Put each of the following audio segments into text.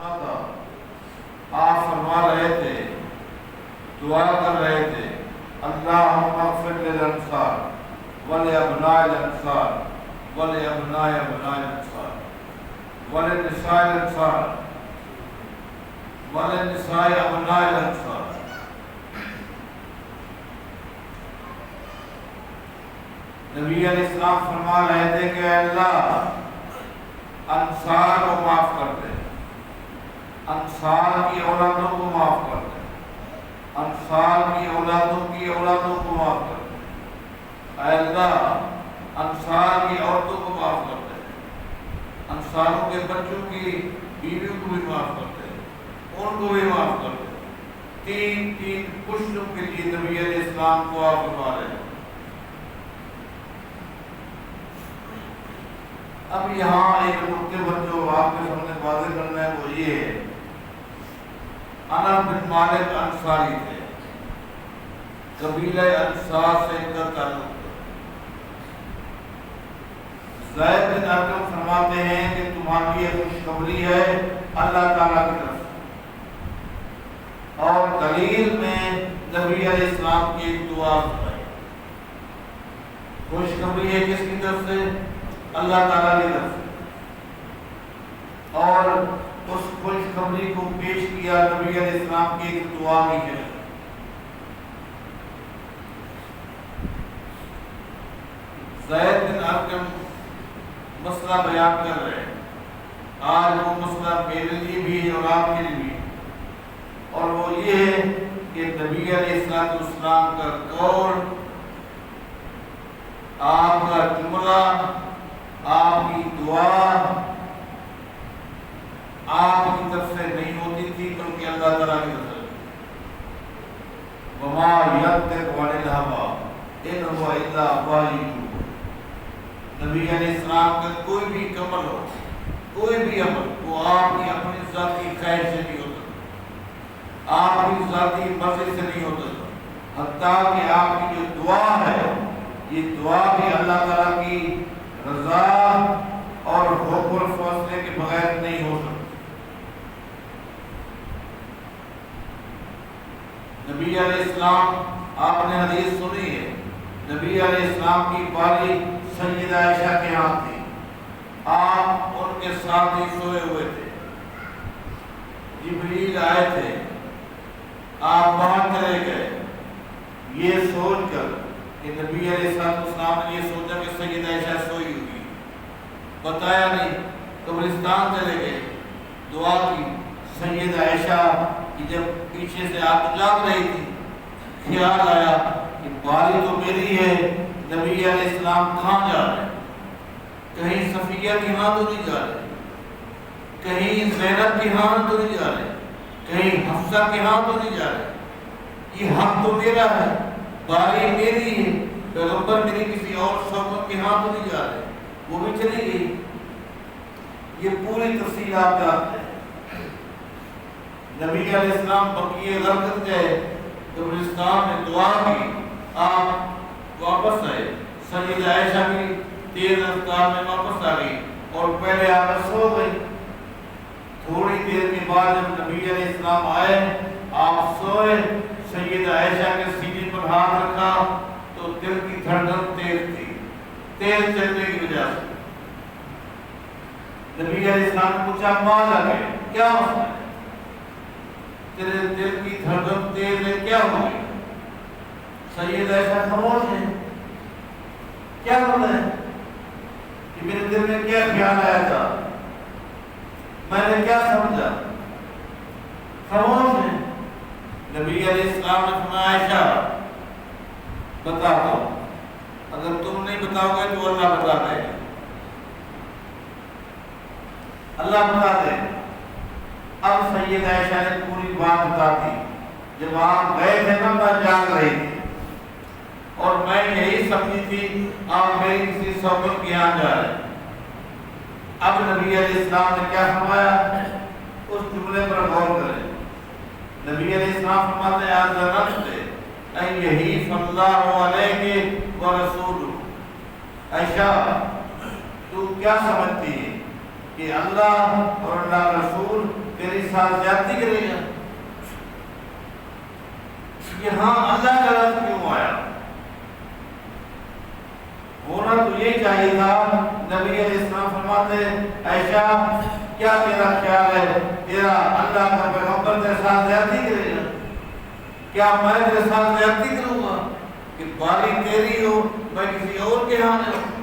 سنا تھا، آپ فرما رہے تھے، دعا کر رہے تھے، اللہم اغفر للانصار ولابناء الانصار ولابناء ابناء الانصار وللنساء الانصار وللنساء ابناء الانصار۔ نبی علیہ السلام فرما رہے تھے کہ اے اللہ انصار کو معاف کر دے، انصار کی اولادوں کو معاف کر دے، انصار کی اولادوں کو معاف کر دے، اے اللہ انصار کی عورتوں کو معاف کر دے، انصاروں کے بچوں کی بیویوں کو بھی معاف کر دے، ان کو بھی معاف کر دے۔ تین پشتوں کے لیے نبی علیہ السلام کو آپ فرما رہے ہیں۔ اب یہاں ایک نقطے پر جو آپ کے سامنے واضح کرنا ہے وہ یہ ہے، انس بن مالک انصاری تھے، قبیلہ انصار سے ان کا تعلق تھا۔ زید بن ارقم فرماتے ہیں کہ تمہاری یہ خوشخبری ہے اللہ تعالیٰ کی طرف سے، اور دلیل میں نبی علیہ السلام کی ایک دعا سنائی۔ خوشخبری ہے کس کی طرف سے؟ اللہ تعالیٰ کی طرف سے، اور اس خوشخبری کو پیش کیا نبی علیہ السلام کی ایک دعا کی ہے۔ زید بن ارقم مسئلہ بیان کر رہے ہیں، آج وہ مسئلہ میرے لیے بھی اور آپ کے لیے بھی، اور وہ یہ ہے کہ نبی علیہ السلام کا قول، آپ کا جملہ، آپ کی دعا آپ کی طرف سے نہیں ہوتی تھی بلکہ اللہ تعالیٰ کی طرف سے۔ وما ينطق عن الهوى ان هو الا وحی یوحی۔ نبی علیہ السلام کا کوئی بھی عمل ہو، کوئی بھی عمل، وہ آپ کی اپنی ذاتی خواہش سے نہیں ہوتا، آپ کی ذاتی مرضی سے نہیں ہوتا، حتیٰ کہ آپ کی جو دعا ہے یہ دعا بھی اللہ تعالیٰ کی رضا اور حکم اور فیصلے کے بغیر نہیں ہو سکتی۔ نبی علیہ السلام، آپ نے حدیث سنی ہے، نبی علیہ السلام کی باری سیدہ عائشہ کے ہاں تھی، آپ ان کے ساتھ ہی سوئے ہوئے تھے، جبریل آئے تھے، آپ باہر چلے گئے، یہ سوچ کر کہ نبی علیہ السلام نے یہ سوچا کہ سیدہ عائشہ سوئی ہوگی، بتایا نہیں، قبرستان چلے گئے، دعا کی۔ سیدہ عائشہ کی جب پیچھے سے آپ جاگ رہی تھی، خیال آیا کہ باری تو میری ہے، نبی علیہ السلام کہاں جا رہے ہیں؟ کہیں صفیہ کے ہاں تو نہیں جا رہے، کہیں زینب کے ہاں تو نہیں جا رہے، کہیں حفصہ کے ہاں تو نہیں جا رہے، یہ حق تو میرا ہے، باری میری ہے، پیغمبر میری کسی اور صحبت کے ہاں تو نہیں جا رہے، وہ بھی چلی گئی۔ یہ پوری تفصیل آپ جانتے ہیں۔ نبی علیہ السلام بقیہ غرقد گئے، قبرستان میں دعا کی، آپ واپس آئے، سیدہ عائشہ بھی تیز رفتار میں واپس آ گئی اور پہلے آپ سو گئی۔ تھوڑی دیر کے بعد جب نبی علیہ السلام آئے، آپ سوئے، سیدہ عائشہ کے سینے پر ہاتھ رکھا تو دل کی دھڑکن تیز تھی، تیز چلنے کی وجہ سے۔ نبی علیہ السلام نے پوچھا ماذا ہے، کیا مسئلہ ہے؟ تیرے دل کی دھڑکن تیز ہے، کیا ہو گئی؟ سیدہ عائشہ خاموش ہے، کیا ہوتا ہے کہ میرے دل میں کیا خیال آیا تھا، میں نے کیا سمجھا؟ خاموش ہے۔ نبی علیہ السلام نے فرمایا عائشہ بتا دو، اگر تم نہیں بتاؤ گے تو اللہ بتا دے گا، اللہ بتا دے۔ اب سیدہ عائشہ نے پوری بات بتا دی۔ جب آپ گئے تھے نا میں جاگ رہی تھی اور میں یہی سمجھی تھی آپ میری کسی صحبت کے یہاں جا رہے ہیں۔ اب نبی علیہ السلام نے کیا فرمایا، اس جملے پر غور کریں۔ نبی علیہ السلام فرماتے ہیں آزرت ان یحیف اللہ علیہ ورسولہ، عائشہ تو کیا سمجھتی ہے کہ اللہ اور اللہ رسول تیری ساتھ زیادتی کرے گا؟ یہاں اللہ کا لفظ کیوں آیا؟ ہونا تو یہ چاہیے تھا، نبی علیہ السلام فرماتے عائشہ کیا تیرا خیال ہے تیرا اللہ کا پیغمبر تیرے ساتھ زیادتی کرے گا؟ کیا میں تیرے ساتھ زیادتی کروں گا کہ باری تیری ہو میں کسی اور کے ہاں جاؤں؟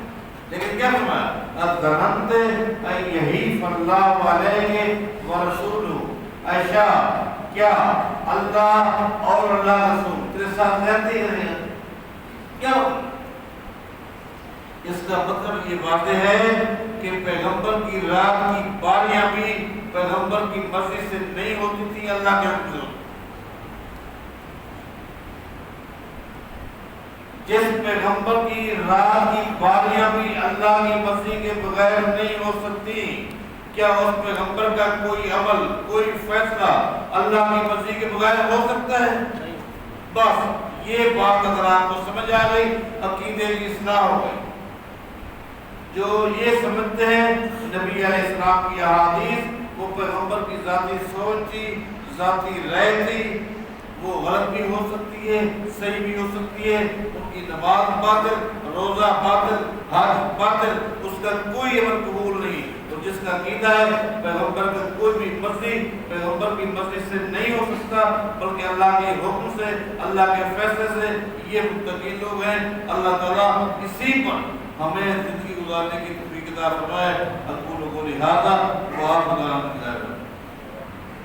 لیکن کیا فرمایا؟ اَذَّنَنْتَ أَنْ يَحِيفَ اللَّهُ عَلَيْكَ وَرَسُولُهُ، عائشہ کیا اللہ اور اللہ رسول تیرے ساتھ زیادتی کرے گا؟ کیا؟ اس کا مطلب یہ واضح ہے کہ پیغمبر کی رات کی باریاں بھی پیغمبر کی مرضی سے نہیں ہوتی تھی، اللہ کے حکم سے ہوتی۔ جس پیغمبر کی رات کی باریاں بھی اللہ کی مرضی کے بغیر نہیں ہو سکتی، کیا اس پیغمبر کا کوئی عمل کوئی فیصلہ اللہ کی مرضی کے بغیر ہو سکتا ہے؟ بس یہ بات اگر آپ کو سمجھ آ گئی عقیدے کی اصلاح ہو گئی۔ جو یہ سمجھتے ہیں نبی علیہ السلام کی احادیث وہ پیغمبر کی ذاتی سوچ تھی، ذاتی رائے تھی، وہ غلط بھی ہو سکتی ہے صحیح بھی ہو سکتی ہے، ان کی نماز باطل، روزہ باطل، حج باطل، اس کا کوئی عمل قبول نہیں۔ اور جس کا عقیدہ ہے پیغمبر کا کوئی بھی مرضی پیغمبر کی مرضی سے نہیں ہو سکتا بلکہ اللہ کے حکم سے اللہ کے فیصلے سے، یہ متقی لوگ ہیں۔ اللہ تعالیٰ اسی پر ہمیں زندگی گزارنے کی توفیق عطا فرمائے۔ اقول قولی ھذا وآخر دعوانا